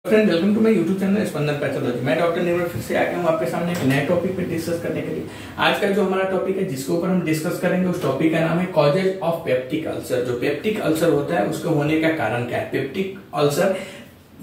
Friend welcome to my YouTube channel Spandan pathology. मैं doctor Nirmal फिर से आ गया हूँ आपके सामने एक नए टॉपिक पे डिस्कस करने के लिए। आज का जो हमारा टॉपिक है जिसके ऊपर हम डिस्कस करेंगे उस टॉपिक का नाम है कॉजेज ऑफ पेप्टिक अल्सर। जो पेप्टिक अल्सर होता है उसके होने का कारण क्या है, पेप्टिक अल्सर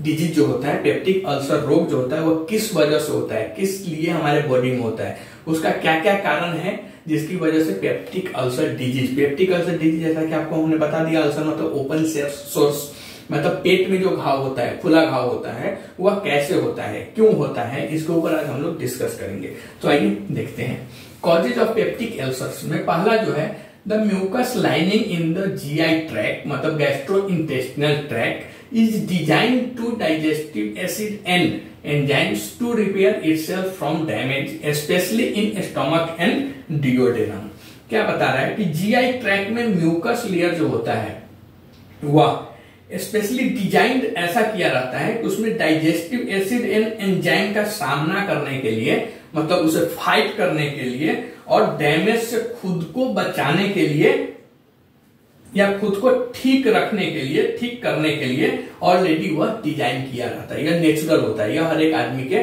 डिजीज जो होता है, पेप्टिक अल्सर रोग जो होता है वो किस वजह से होता है, किस लिए हमारे बॉडी में होता है, उसका क्या क्या कारण है जिसकी वजह से पेप्टिक अल्सर डिजीज जैसा कि आपको हमने बता दिया, अल्सर मतलब ओपन सोर्स मतलब पेट में जो घाव होता है, खुला घाव होता है, वह कैसे होता है, क्यों होता है, इसके ऊपर आज हम लोग डिस्कस करेंगे। तो आइए देखते हैं कॉजेज ऑफ पेप्टिक अल्सर्स में पहला जो है the mucus lining in the GI tract मतलब gastrointestinal tract is design to digestive acid and enzymes to repair itself from damage specially in stomach and duodenum. क्या बता रहा है कि जीआई ट्रैक्ट में म्यूकस लेयर जो होता है वह स्पेशली डिजाइंड ऐसा किया रहता है कि उसमें डाइजेस्टिव एसिड एंड एंजाइम का सामना करने के लिए मतलब उसे फाइट करने के लिए और डैमेज से खुद को बचाने के लिए या खुद को ठीक रखने के लिए, ठीक करने के लिए ऑलरेडी वह डिजाइन किया रहता है। यह नेचुरल होता है, यह हर एक आदमी के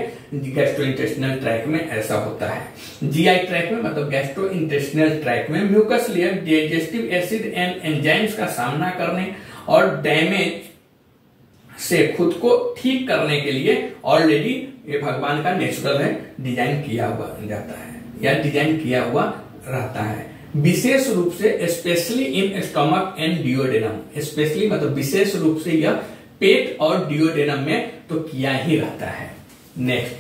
गैस्ट्रोइंटेस्टिनल ट्रैक्ट में ऐसा होता है। जीआई ट्रैक्ट में मतलब गैस्ट्रोइंटेस्टिनल ट्रैक्ट में mucus layer digestive acid and enzymes का सामना करने और डैमेज से खुद को ठीक करने के लिए ऑलरेडी ये भगवान का नेचुरल है, डिजाइन किया हुआ जाता है या डिजाइन किया हुआ रहता है। विशेष रूप से specially in stomach and duodenum, specially मतलब विशेष रूप से यह पेट और डिओडेनम में तो किया ही रहता है। Next,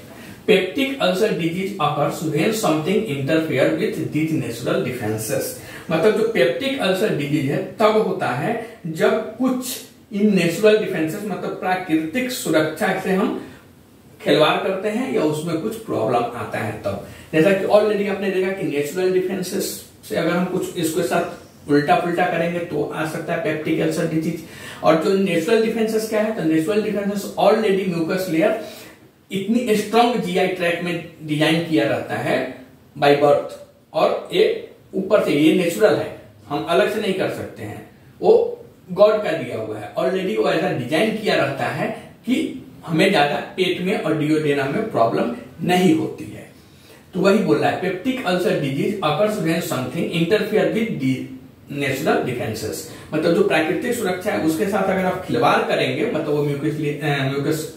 peptic ulcer disease occurs when something interfere with these natural defences. मतलब जो पेप्टिक अल्सर डिजीज है तब होता है जब कुछ इन नेचुरल डिफेंसेस मतलब प्राकृतिक सुरक्षा से हम खिलवाड़ करते हैं या उसमें कुछ प्रॉब्लम आता है तब। जैसा कि ऑलरेडी आपने देखा कि नेचुरल डिफेंसेस से अगर हम कुछ इसके साथ उल्टा पुल्टा करेंगे तो आ सकता है पेप्टिक अल्सर डिजीज। और जो नेचुरल डिफेंसेस क्या है, तो natural defences already mucus layer इतनी स्ट्रॉन्ग जीआई ट्रैक्ट में डिजाइन किया रहता है बाय बर्थ और ये ऊपर से ये नेचुरल है, हम अलग से नहीं कर सकते हैं, वो गॉड का दिया हुआ है। ऑलरेडी वो ऐसा डिजाइन किया रहता है कि हमें ज्यादा पेट में और डिओडेनम में प्रॉब्लम नहीं होती है। तो वही बोल रहा है peptic ulcer disease occurs when something interfere with natural defences मतलब जो प्राकृतिक सुरक्षा है उसके साथ अगर आप खिलवाड़ करेंगे मतलब वो म्यूकस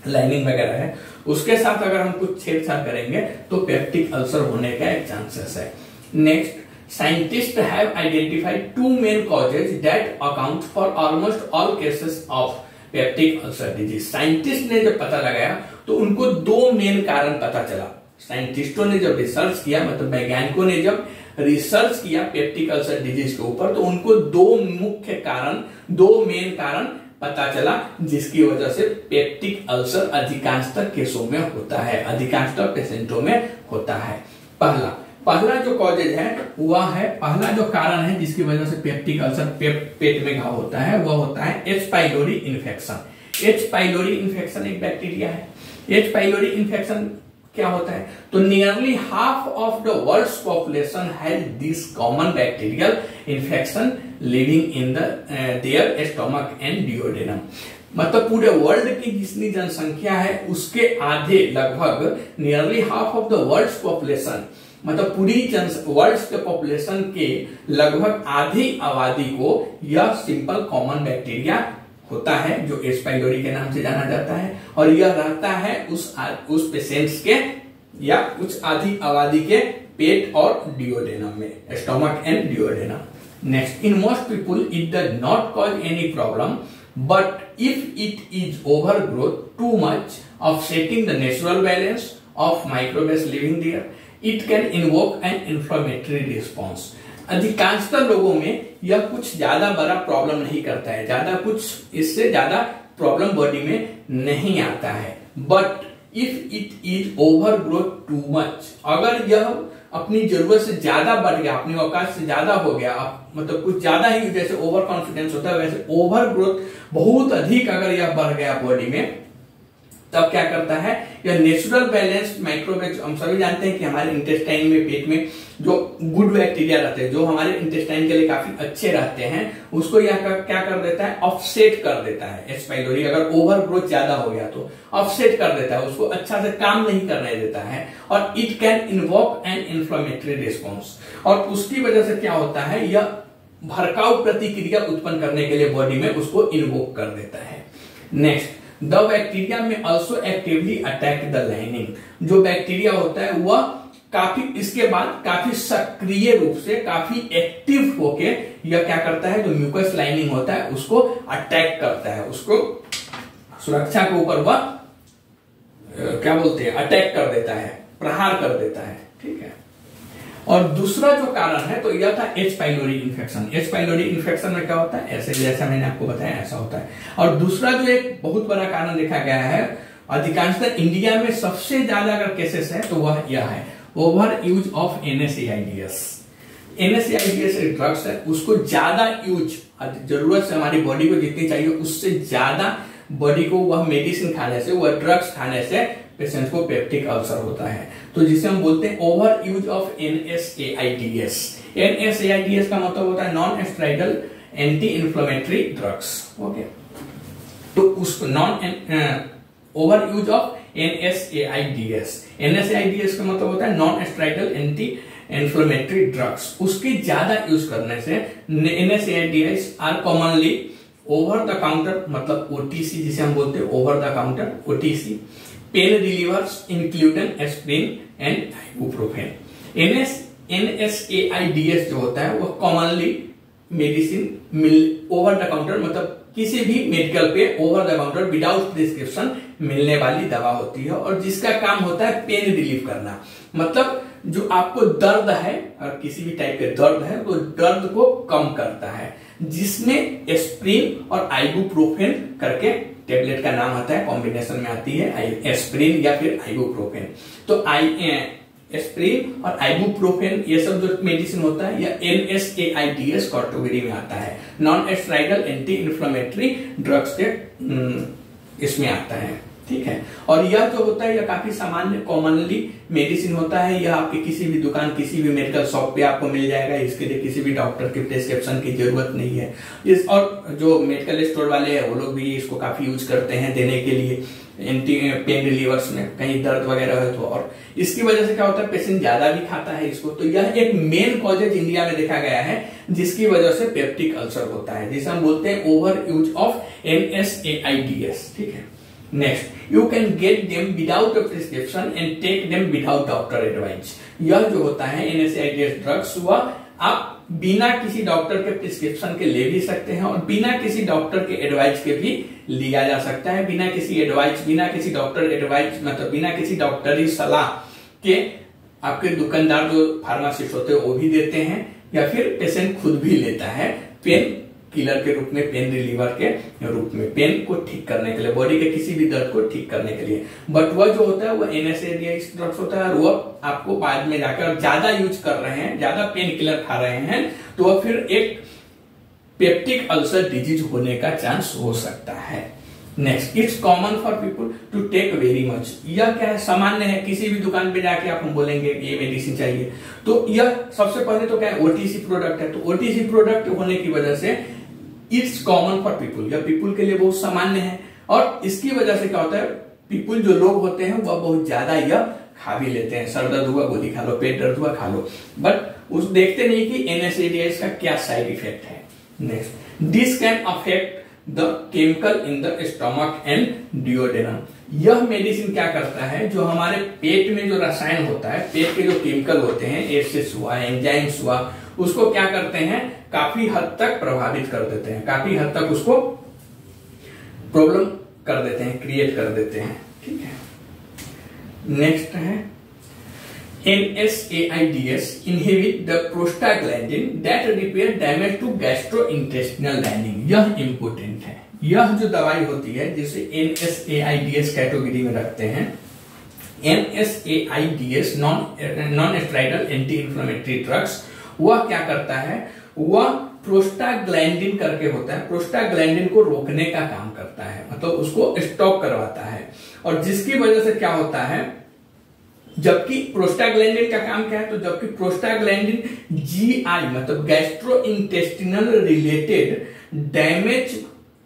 लाइनिंग वगैरह है उसके साथ अगर हम कुछ छेड़छाड़ करेंगे तो पेप्टिक अल्सर होने का एक चांसेस है। Next, scientists have identified two main causes that account for almost all cases of peptic ulcer disease. Scientist ने जब पता लगाया तो उनको दो मेन कारण पता चला। साइंटिस्टों ने जब रिसर्च किया मतलब वैज्ञानिकों ने जब रिसर्च किया पेप्टिक अल्सर डिजीज के ऊपर तो उनको दो मुख्य कारण, दो मेन कारण पता चला जिसकी वजह से पेप्टिक अल्सर अधिकांशतः केसों में होता है, अधिकांशतः पेशेंटों में होता है। पहला जो कॉजेज है वह है, पहला जो कारण है जिसकी वजह से पेप्टिक अल्सर पेट में घाव होता है वह होता है H pylori infection. H pylori infection एक बैक्टीरिया है। एच पाइलोरी इन्फेक्शन क्या होता है, तो nearly half of the world's population has this common bacterial infection living in their stomach and duodenum. मतलब पूरे वर्ल्ड की जितनी जनसंख्या है उसके आधे लगभग nearly half of the world's population मतलब पूरी वर्ल्ड के पॉपुलेशन के लगभग आधी आबादी को यह सिंपल कॉमन बैक्टीरिया होता है जो एच पाइलोरी के नाम से जाना जाता है और यह रहता है उस पेशेंट्स के या कुछ आधी आबादी के पेट और डिओडेनम में, stomach and duodenum. Next, in most people it does not cause any problem but if it is overgrowth too much upsetting the natural balance of microbes living there it can invoke an inflammatory response. अधिकांशतः लोगों में यह कुछ ज्यादा बड़ा problem नहीं करता है, ज्यादा कुछ इससे ज्यादा प्रॉब्लम बॉडी में नहीं आता है। But if it is overgrowth too much, अगर यह अपनी जरूरत से ज्यादा बढ़ गया, अपनी औकात से ज्यादा हो गया, मतलब कुछ ज्यादा ही जैसे ओवर कॉन्फिडेंस होता है वैसे ओवर ग्रोथ बहुत अधिक अगर यह बढ़ गया बॉडी में तब क्या करता है, यह नेचुरल बैलेंस माइक्रोवेज, हम सभी जानते हैं कि हमारे इंटेस्टाइन में, पेट में जो गुड बैक्टीरिया रहते हैं, जो हमारे इंटेस्टाइन के लिए काफी अच्छे रहते हैं, उसको यह क्या कर देता है, ऑफसेट कर देता है। एच पाइलोरी अगर ओवर ग्रोथ ज्यादा हो गया तो ऑफसेट कर देता है, उसको अच्छा से काम नहीं करने देता है, और it can invoke an inflammatory response, और उसकी वजह से क्या होता है, यह भड़काऊ प्रतिक्रिया उत्पन्न करने के लिए बॉडी में उसको इन्वोक कर देता है। नेक्स्ट, द बैक्टीरिया में also actively attack the lining, जो बैक्टीरिया होता है वह काफी इसके बाद काफी सक्रिय रूप से, काफी एक्टिव होके यह क्या करता है, जो म्यूकस लाइनिंग होता है उसको अटैक करता है, उसको सुरक्षा के ऊपर वह क्या बोलते हैं, अटैक कर देता है, प्रहार कर देता है। ठीक है, और दूसरा जो कारण है तो यह था H pylori infection. H pylori infection में क्या होता है, ऐसे जैसा मैंने आपको बताया ऐसा होता है। और दूसरा जो एक बहुत बड़ा कारण देखा गया है, अधिकांशतः इंडिया में सबसे ज्यादा अगर केसेस है तो वह यह है, over use of NSAIDs। NSAIDs एक ड्रग्स है, उसको ज्यादा यूज, जरूरत से हमारी बॉडी को जितनी चाहिए उससे ज्यादा बॉडी को वह मेडिसिन खाने से, वह ड्रग्स खाने से पेशेंट को पेप्टिक अल्सर होता है। तो जिसे हम बोलते हैं overuse of NSAIDs। NSAIDs का मतलब होता है non steroidal anti inflammatory drugs. Okay, तो उस overuse of NSAIDs, NSAIDs का मतलब होता है non steroidal anti inflammatory drugs, उसके ज्यादा यूज करने से NSAIDs are commonly over the counter, मतलब OTC जिसे हम बोलते हैं over the counter OTC, pain relievers including aspirin and ibuprofen. NSAIDs जो होता है वह commonly medicine over the counter, मतलब किसी भी मेडिकल पे over the counter without prescription मिलने वाली दवा होती है, और जिसका काम होता है पेन रिलीफ करना। मतलब जो आपको दर्द है, और किसी भी टाइप के दर्द है तो दर्द को कम करता है, जिसमें एस्प्रिन और आइबुप्रोफेन करके टेबलेट का नाम आता है, कॉम्बिनेशन में आती है एस्प्रिन या फिर आइबुप्रोफेन। तो एस्प्रिन और आइबुप्रोफेन ये सब जो मेडिसिन होता है यह NSAIDs कैटेगरी में आता है, non steroidal anti inflammatory drugs के इसमें आता है। ठीक है, और यह जो होता है यह काफी सामान्य कॉमनली मेडिसिन होता है, यह आपके किसी भी दुकान, किसी भी मेडिकल शॉप पे आपको मिल जाएगा, इसके लिए किसी भी डॉक्टर के प्रिस्क्रिप्शन की जरूरत नहीं है। और जो मेडिकल स्टोर वाले हैं वो लोग भी इसको काफी यूज करते हैं देने के लिए एंटी पेन रिलीवर्स में, कहीं दर्द वगैरह है तो। और इसकी वजह से क्या होता है, पेशेंट ज्यादा भी खाता है इसको, तो यह एक मेन कॉजेज इंडिया में देखा गया है जिसकी वजह से पेप्टिक अल्सर होता है, जिसे हम बोलते हैं ओवर यूज ऑफ NSAIDs। ठीक है, next, you can get them without a prescription and take them without doctor advice. यह जो होता है NSAIDs ड्रग्स, वह आप बिना किसी डॉक्टर के प्रिस्क्रिप्शन के ले भी सकते हैं, और बिना किसी डॉक्टर के एडवाइस के भी लिया जा सकता है। बिना किसी एडवाइस, बिना किसी डॉक्टर एडवाइस मतलब बिना किसी डॉक्टरी सलाह के आपके दुकानदार जो फार्मासिस्ट होते हैं वो भी देते हैं, या फिर पेशेंट खुद भी लेता है पेन किलर के रूप में, पेन रिलीवर के रूप में, पेन को ठीक करने के लिए, बॉडी के किसी भी दर्द को ठीक करने के लिए। बट वह जो होता है वह NSAIDs ड्रग्स होता है, और वह आपको बाद में जाकर ज्यादा यूज कर रहे हैं, ज्यादा पेन किलर खा रहे हैं तो वह फिर एक पेप्टिक अल्सर डिजीज होने का चांस हो सकता है। Next, it's common for people to take very much. यह क्या है, सामान्य है, किसी भी दुकान पे जाके आप हम बोलेंगे ये मेडिसिन चाहिए तो यह सबसे पहले तो क्या है, OTC प्रोडक्ट है, तो OTC प्रोडक्ट होने की वजह से इट्स कॉमन फॉर पीपुल, या पीपुल के लिए बहुत सामान्य है, और इसकी वजह से क्या होता है, पीपुल जो लोग होते हैं वह बहुत ज्यादा यह खा भी लेते हैं। सर दर्द हुआ गोली खा लो, पेट दर्द हुआ खा लो, बट उस देखते नहीं कि NSAIDs का क्या साइड इफेक्ट है। Next, this can affect the chemical in the stomach and duodenum. यह मेडिसिन क्या करता है, जो हमारे पेट में जो रसायन होता है, पेट के जो केमिकल होते हैं, एसिड्स हुआ, एंजाइम्स हुआ, उसको क्या करते हैं, काफी हद तक प्रभावित कर देते हैं, काफी हद तक उसको प्रॉब्लम कर देते हैं, क्रिएट कर देते हैं। ठीक है, नेक्स्ट है NSAIDs inhibit the prostaglandin that repair damage to gastrointestinal lining। यह इंपोर्टेंट है, यह जो दवाई होती है जिसे NSAIDs कैटेगरी में रखते हैं, NSAIDs non steroidal anti inflammatory drugs, वह क्या करता है, वह प्रोस्टाग्लैंडिन करके होता है, प्रोस्टाग्लैंडिन को रोकने का काम करता है, मतलब उसको स्टॉप करवाता है। और जिसकी वजह से क्या होता है, जबकि प्रोस्टाग्लैंडिन का काम क्या है, तो जबकि प्रोस्टाग्लैंडिन जीआई मतलब गैस्ट्रो इंटेस्टिनल रिलेटेड डैमेज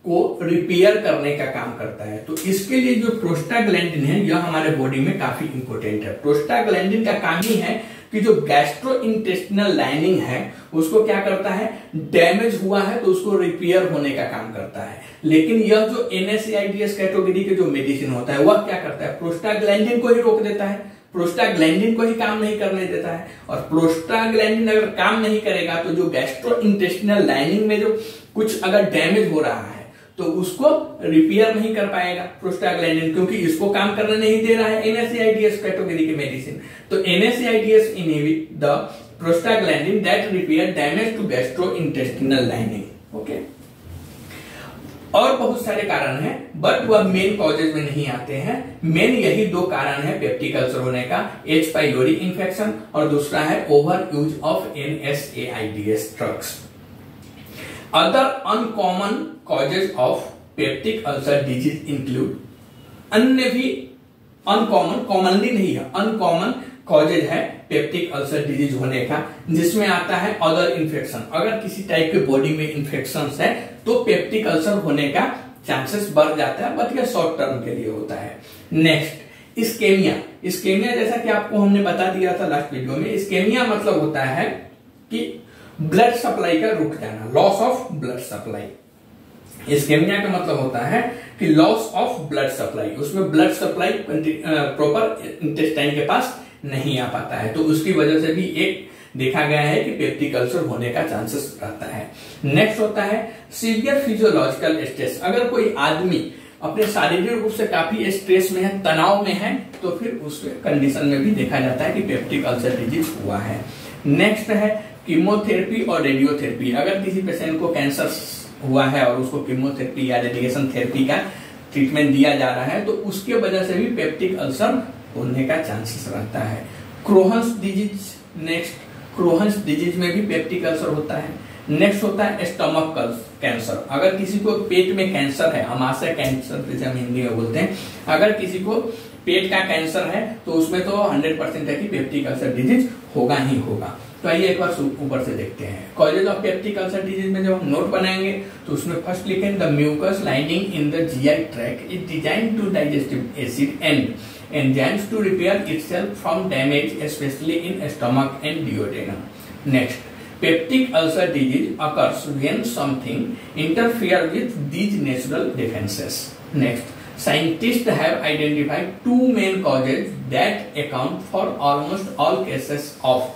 को रिपेयर करने का काम करता है। तो इसके लिए जो प्रोस्टाग्लैंडिन है यह हमारे बॉडी में काफी इंपॉर्टेंट है। प्रोस्टाग्लैंडिन का काम ही है कि जो गैस्ट्रो इंटेस्टिनल लाइनिंग है उसको क्या करता है, डैमेज हुआ है तो उसको रिपेयर होने का काम करता है। लेकिन यह जो NSAIDs कैटेगरी के जो मेडिसिन होता है वह क्या करता है, प्रोस्टाग्लैंडिन को ही रोक देता है, प्रोस्टाग्लैंडिन को ही काम नहीं करने देता है। और प्रोस्टाग्लैंडिन अगर काम नहीं करेगा तो जो गैस्ट्रो इंटेस्टिनल लाइनिंग में जो कुछ अगर डैमेज हो रहा है तो उसको रिपेयर नहीं कर पाएगा प्रोस्टाग्लैंडिन, क्योंकि इसको काम करने नहीं दे रहा है NSAIDs कैटेगरी के मेडिसिन। तो NSAIDs inhibit the prostaglandin that repair damage to gastrointestinal lining. Okay, और बहुत सारे कारण हैं बट वह मेन कॉजेज में नहीं आते हैं। मेन यही दो कारण है पेप्टिक अल्सर होने का, H. पाइलोरी इन्फेक्शन और दूसरा है over use of NSAIDs drugs. Other uncommon causes of peptic ulcer disease include, अन्य भी अनकॉमन, कॉमनली नहीं है, अनकॉमन कॉजेज है पेप्टिक अल्सर डिजीज होने का, जिसमें आता है अदर इन्फेक्शन। अगर किसी टाइप के बॉडी में इन्फेक्शन है तो पेप्टिक अल्सर होने का चांसेस बढ़ जाता है, बट यह शॉर्ट टर्म के लिए होता है। Next, ischaemia. इस्केमिया जैसा कि आपको हमने बता दिया था लास्ट वीडियो में, इस्केमिया मतलब होता है कि ब्लड सप्लाई का रुक जाना, loss of blood supply. Ischaemia का मतलब होता है कि लॉस ऑफ ब्लड सप्लाई, उसमें ब्लड सप्लाई प्रॉपर इंटेस्टाइन के पास नहीं आ पाता है, तो उसकी वजह से भी एक देखा गया है कि पेप्टिक अल्सर होने का चांसेस रहता है। नेक्स्ट होता है सीवियर फिजियोलॉजिकल स्ट्रेस। अगर कोई आदमी अपने शारीरिक रूप से काफी स्ट्रेस में है, तनाव में है, तो फिर उस कंडीशन में भी देखा जाता है कि पेप्टिक अल्सर डिजीज हुआ है। नेक्स्ट है कीमोथेरेपी और रेडियोथेरेपी। अगर किसी पेशेंट को कैंसर हुआ है और उसको कीमोथेरेपी या रेडिएशन थेरेपी का ट्रीटमेंट दिया जा रहा है तो उसके वजह से भी पेप्टिक अल्सर होने का चांसेस रहता है। क्रोहन्स डिजीज, नेक्स्ट क्रोहन्स डिजीज में भी पेप्टिक अल्सर होता है। नेक्स्ट होता है स्टमक कैंसर। अगर किसी को पेट में कैंसर है, अमाशय कैंसर जैसे हम हिंदी में बोलते हैं, अगर किसी को पेट का कैंसर है तो उसमें तो 100% है कि पेप्टिक अल्सर डिजीज होगा ही होगा। तो आइए एक बार ऊपर से देखते हैं causes of peptic ulcer disease में जब हम नोट बनाएंगे तो उसमें फर्स्ट लिखें the mucus lining in the GI tract is designed to digestive acid and enzymes to repair itself from damage specially in stomach and duodenum. Next, peptic ulcer disease occurs when something interfere with these natural defences. Next, scientists have identified two main causes that account for almost all cases of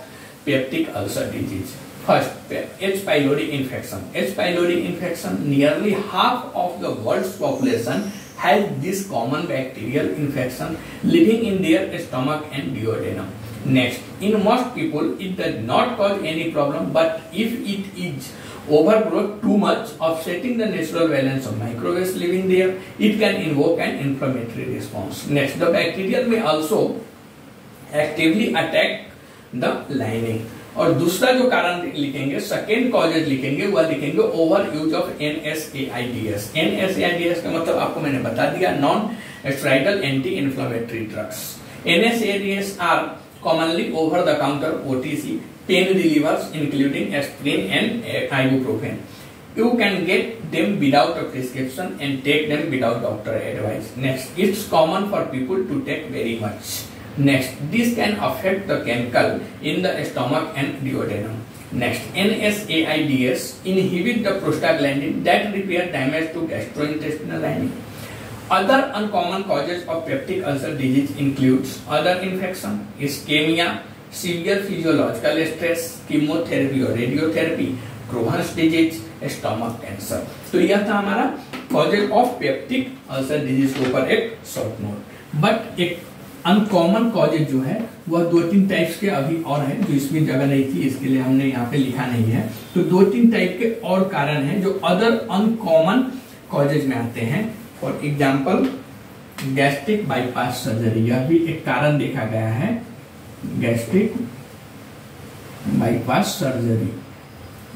peptic ulcer disease. First, H. pylori infection. H. pylori infection, nearly half of the world's population has this common bacterial infection living in their stomach and duodenum. Next, in most people it does not cause any problem, but if it is overgrowth too much, upsetting the natural balance of microbes living there, it can invoke an inflammatory response. Next, the bacteria may also actively attack the lining. और दूसरा जो कारण लिखेंगे, second causes लिखेंगे, वह लिखेंगे overuse of NSAIDs। NSAIDs का मतलब आपको मैंने बता दिया, non steroidal anti inflammatory drugs. NSAIDs are commonly over the counter OTC pain relievers including aspirin and ibuprofen. You can get them without a prescription and take them without doctor advice. Next, it's common for people to take very much. Next, this can affect the chemical in the stomach and duodenum. Next, NSAIDs inhibit the prostaglandin that repair damage to gastrointestinal lining. Other uncommon causes of peptic ulcer disease includes other infection, ischemia, severe physiological stress, chemotherapy और radiotherapy, Crohn's disease, stomach cancer। तो यह था हमारा causes of peptic ulcer disease के ऊपर एक short note. But एक uncommon causes जो है वह 2-3 टाइप्स के अभी और है जो इसमें जगह नहीं थी, इसके लिए हमने यहाँ पे लिखा नहीं है। तो 2-3 टाइप के और कारण हैं जो अदर अनकॉमन कॉजेज में आते हैं। For example, gastric bypass surgery, यह भी एक कारण देखा गया है। गैस्ट्रिक बाईपास सर्जरी,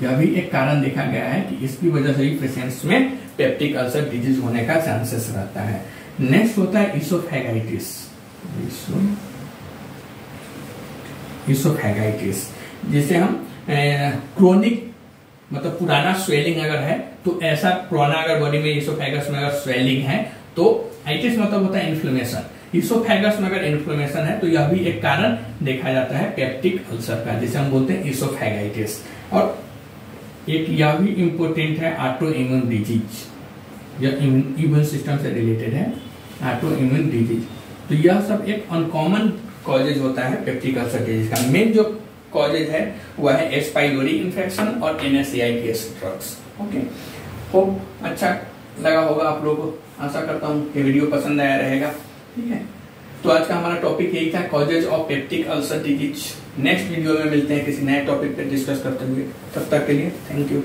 यह भी एक कारण देखा गया है कि इसकी वजह से भी पेशेंट्स में पेप्टिक अल्सर डिजीज होने का चांसेस रहता है। नेक्स्ट होता है इसोफेगाइटिस। इसोफेगाइटिस जिसे हम क्रोनिक मतलब पुराना स्वेलिंग अगर है तो ऐसा पुराना अगर बॉडी में इसोफेगस में अगर स्वेलिंग है तो आइटिस मतलब होता है इन्फ्लेमेशन। इसोफेगस में अगर इन्फ्लेमेशन है तो यह भी एक कारण देखा जाता है पेप्टिक अल्सर का, जिसे हम बोलते हैं इसोफेगाइटिस। और एक यह भी इंपॉर्टेंट है ऑटो इम्यून डिजीज, यह इम्यून सिस्टम से रिलेटेड है, ऑटो इम्यून डिजीज। तो यह सब एक अनकॉमन कॉजेज होता है पेप्टिक अल्सर डिजीज का। मेन जो कॉजेज है वह है एच पाइलोरी इन्फेक्शन और NSAIDs ड्रग्स। ओके, होप अच्छा लगा होगा आप लोगों को, आशा करता हूँ कि वीडियो पसंद आया रहेगा। ठीक है, तो आज का हमारा टॉपिक यही था, causes of peptic ulcer disease. Next video में मिलते हैं किसी नए टॉपिक पे डिस्कस करते हुए, तब तक के लिए थैंक यू।